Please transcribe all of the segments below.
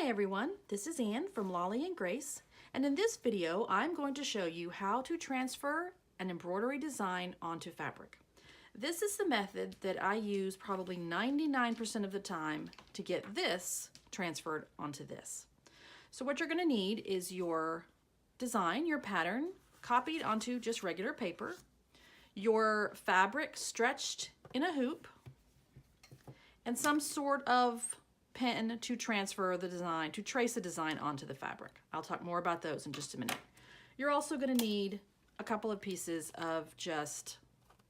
Hi everyone, this is Anne from Lolli and Grace, and in this video I'm going to show you how to transfer an embroidery design onto fabric. This is the method that I use probably 99% of the time to get this transferred onto this. So what you're going to need is your design, your pattern, copied onto just regular paper, your fabric stretched in a hoop, and some sort of pen to transfer the design, to trace the design onto the fabric. I'll talk more about those in just a minute. You're also going to need a couple of pieces of just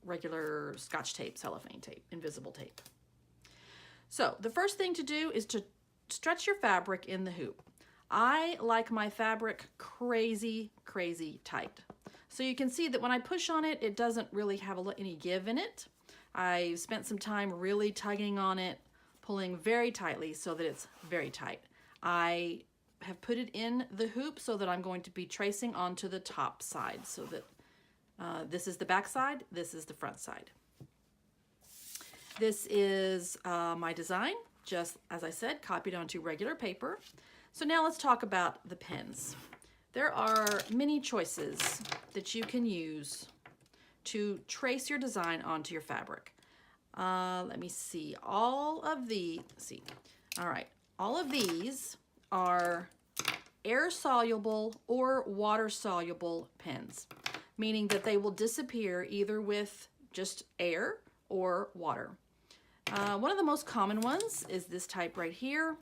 regular Scotch tape, cellophane tape, invisible tape. So the first thing to do is to stretch your fabric in the hoop. I like my fabric crazy tight. So you can see that when I push on it, it doesn't really have any give in it. I spent some time really tugging on it, pulling very tightly so that it's very tight. I have put it in the hoop so that I'm going to be tracing onto the top side, so that this is the back side, this is the front side. This is my design, just as I said, copied onto regular paper. So now let's talk about the pens. There are many choices that you can use to trace your design onto your fabric. Let me see, all of these are air-soluble or water-soluble pens, meaning that they will disappear either with just air or water. One of the most common ones is this type right here.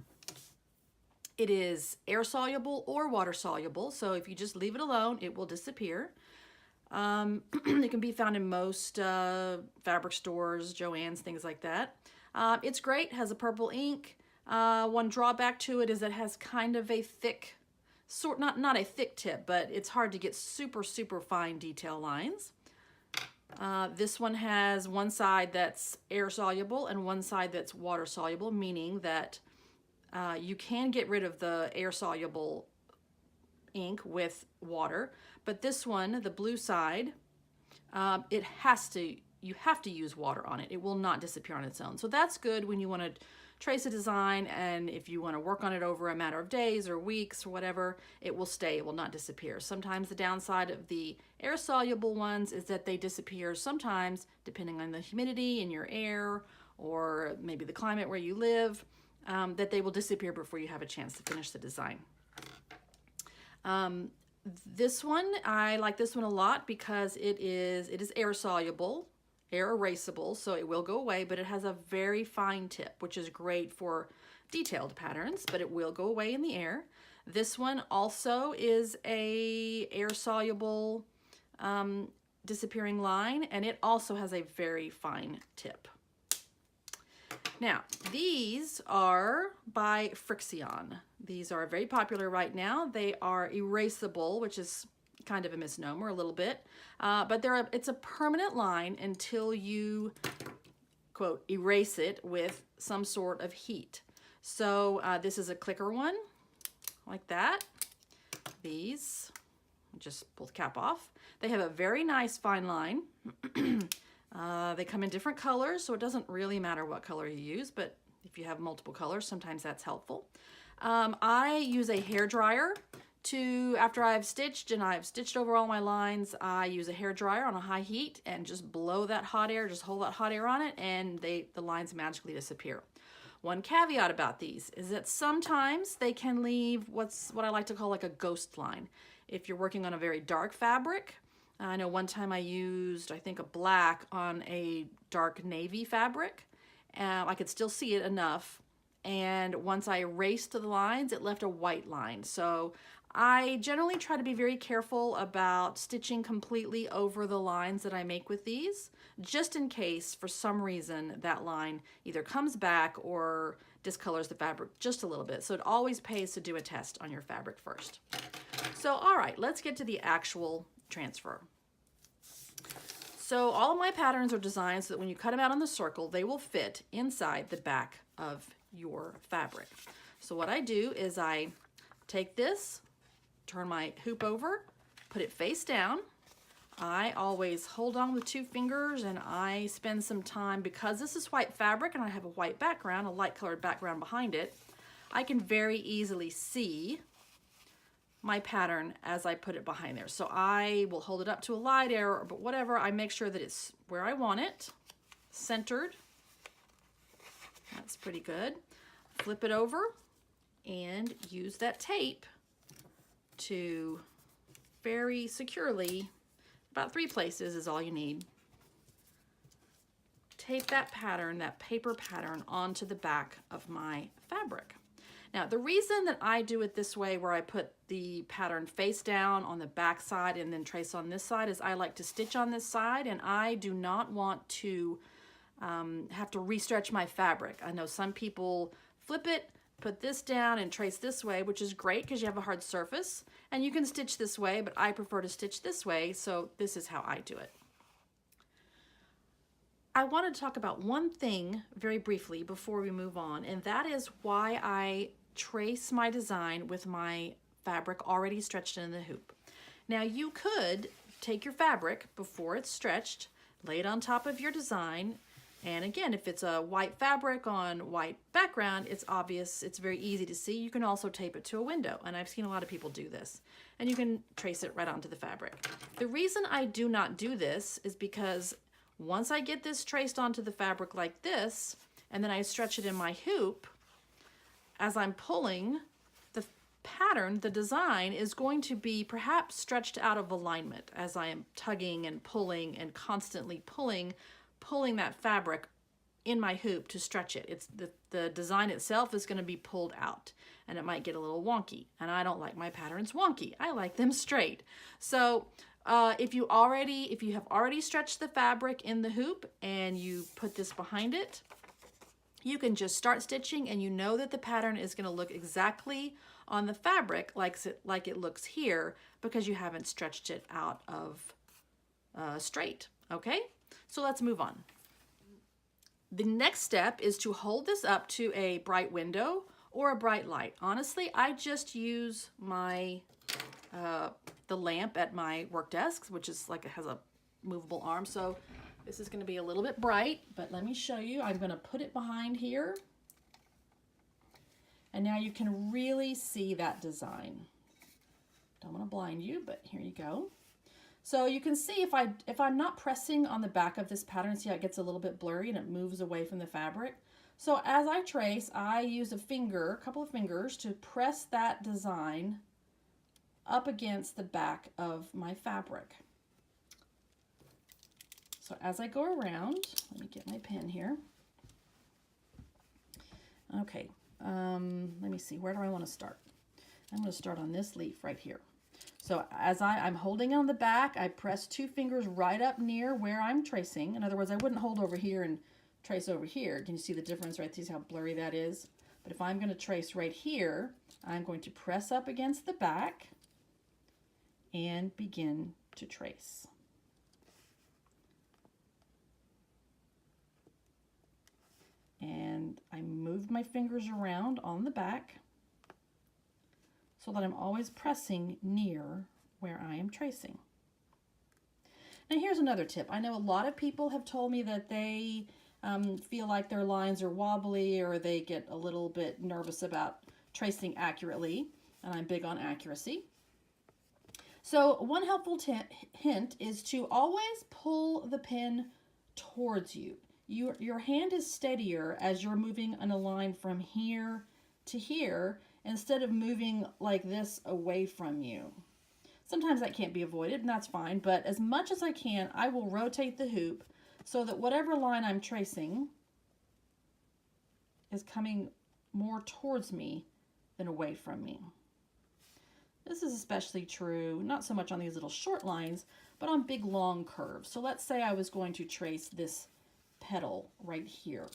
It is air-soluble or water-soluble, so if you just leave it alone, it will disappear. It can be found in most fabric stores, Joann's, things like that. It's great, has a purple ink. One drawback to it is it has kind of a thick, not a thick tip, but it's hard to get super fine detail lines. This one has one side that's air soluble and one side that's water soluble, meaning that you can get rid of the air soluble ink with water, but this one, the blue side, you have to use water on it. It will not disappear on its own. So that's good when you want to trace a design, and if you want to work on it over a matter of days or weeks or whatever, it will stay, it will not disappear. Sometimes the downside of the air soluble ones is that they disappear sometimes, depending on the humidity in your air or maybe the climate where you live, that they will disappear before you have a chance to finish the design. This one, I like this one a lot because it is air soluble, air erasable, so it will go away, but it has a very fine tip, which is great for detailed patterns, but it will go away in the air. This one also is a air soluble disappearing line, and it also has a very fine tip. Now, these are by Frixion. These are very popular right now. They are erasable, which is kind of a misnomer a little bit, but it's a permanent line until you, quote, erase it with some sort of heat. So this is a clicker one, like that. These, just pull the cap off. They have a very nice fine line. They come in different colors, so it doesn't really matter what color you use, but if you have multiple colors, sometimes that's helpful. I use a hair dryer after I've stitched and I've stitched over all my lines, I use a hair dryer on a high heat and just blow that hot air, just hold that hot air on it, and the lines magically disappear. One caveat about these is that sometimes they can leave what I like to call like a ghost line. If you're working on a very dark fabric, I know one time I used, I think, a black on a dark navy fabric. I could still see it enough. And once I erased the lines, it left a white line. So I generally try to be very careful about stitching completely over the lines that I make with these, just in case for some reason that line either comes back or discolors the fabric just a little bit. So it always pays to do a test on your fabric first. So all right, let's get to the actual transfer. So all of my patterns are designed so that when you cut them out on the circle, they will fit inside the back of your fabric. So what I do is I take this, turn my hoop over, put it face down. I always hold on with 2 fingers, and I spend some time, because this is white fabric and I have a white background, a light colored background behind it, I can very easily see my pattern as I put it behind there. So I will hold it up to a light or but whatever. I make sure that it's where I want it, centered. That's pretty good. Flip it over and use that tape to very securely, about 3 places is all you need, tape that pattern, that paper pattern, onto the back of my fabric. Now, the reason that I do it this way, where I put the pattern face down on the back side and then trace on this side, is I like to stitch on this side, and I do not want to have to restretch my fabric. I know some people flip it, put this down and trace this way, which is great because you have a hard surface, and you can stitch this way, but I prefer to stitch this way, so this is how I do it. I want to talk about one thing very briefly before we move on, and that is why I trace my design with my fabric already stretched in the hoop. Now, you could take your fabric before it's stretched, lay it on top of your design, and again, if it's a white fabric on white background, it's obvious, it's very easy to see. You can also tape it to a window, and I've seen a lot of people do this, and you can trace it right onto the fabric. The reason I do not do this is because once I get this traced onto the fabric like this, and then I stretch it in my hoop, as I'm pulling, the pattern, the design, is going to be perhaps stretched out of alignment as I am tugging and pulling and constantly pulling that fabric in my hoop to stretch it. It's the design itself is going to be pulled out, and it might get a little wonky, and I don't like my patterns wonky. I like them straight. So if you have already stretched the fabric in the hoop and you put this behind it, you can just start stitching, and you know that the pattern is going to look exactly on the fabric like it looks here, because you haven't stretched it out of straight. Okay, so let's move on. The next step is to hold this up to a bright window or a bright light. Honestly, I just use my the lamp at my work desk, which is like, it has a movable arm, so this is going to be a little bit bright, but let me show you. I'm going to put it behind here, and now you can really see that design. Don't want to blind you, but here you go. So you can see if I'm not pressing on the back of this pattern, see how it gets a little bit blurry and it moves away from the fabric. So as I trace, I use a couple of fingers to press that design up against the back of my fabric. So as I go around, let me get my pen here. Okay, let me see, where do I want to start? I'm going to start on this leaf right here. So as I'm holding on the back, I press 2 fingers right up near where I'm tracing. In other words, I wouldn't hold over here and trace over here. Can you see the difference, right? See how blurry that is? But if I'm going to trace right here, I'm going to press up against the back and begin to trace. And I move my fingers around on the back so that I'm always pressing near where I am tracing. Now here's another tip. I know a lot of people have told me that they feel like their lines are wobbly, or they get a little bit nervous about tracing accurately, and I'm big on accuracy. So one helpful hint is to always pull the pen towards you. Your hand is steadier as you're moving on a line from here to here, instead of moving like this away from you. Sometimes that can't be avoided, and that's fine, but as much as I can, I will rotate the hoop so that whatever line I'm tracing is coming more towards me than away from me. This is especially true, not so much on these little short lines, but on big long curves. So let's say I was going to trace this petal right here.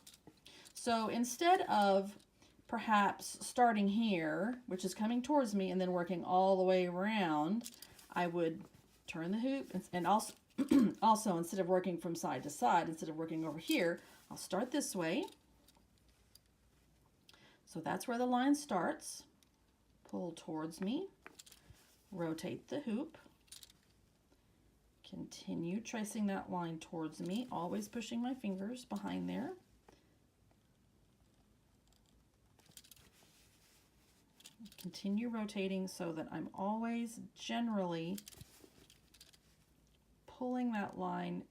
So instead of perhaps starting here, which is coming towards me, and then working all the way around, I would turn the hoop, and also, also instead of working from side to side, instead of working over here, I'll start this way. So that's where the line starts. Pull towards me, rotate the hoop, continue tracing that line towards me, always pushing my fingers behind there. continue rotating so that I'm always generally pulling that line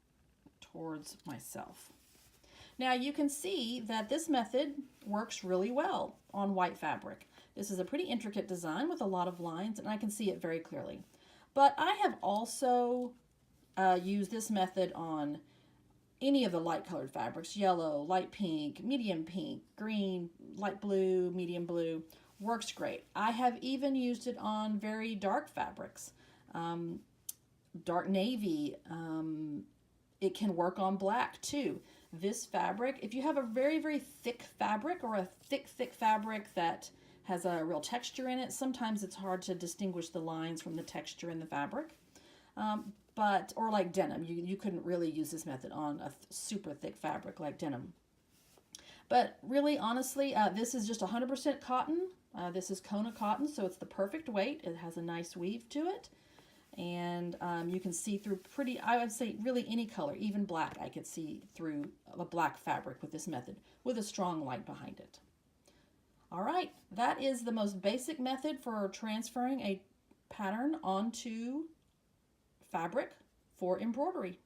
towards myself. Now you can see that this method works really well on white fabric. This is a pretty intricate design with a lot of lines, and I can see it very clearly. But I have also used this method on any of the light colored fabrics: yellow, light pink, medium pink, green, light blue, medium blue. Works great. I have even used it on very dark fabrics, dark navy. It can work on black too. This fabric, if you have a very, very thick fabric, or a thick fabric that has a real texture in it, sometimes it's hard to distinguish the lines from the texture in the fabric. Or like denim, you couldn't really use this method on a super thick fabric like denim. But really, honestly, this is just 100% cotton. This is Kona cotton, so it's the perfect weight. It has a nice weave to it. And you can see through pretty, I would say really any color, even black, I could see through a black fabric with this method, with a strong light behind it. All right, that is the most basic method for transferring a pattern onto fabric for embroidery.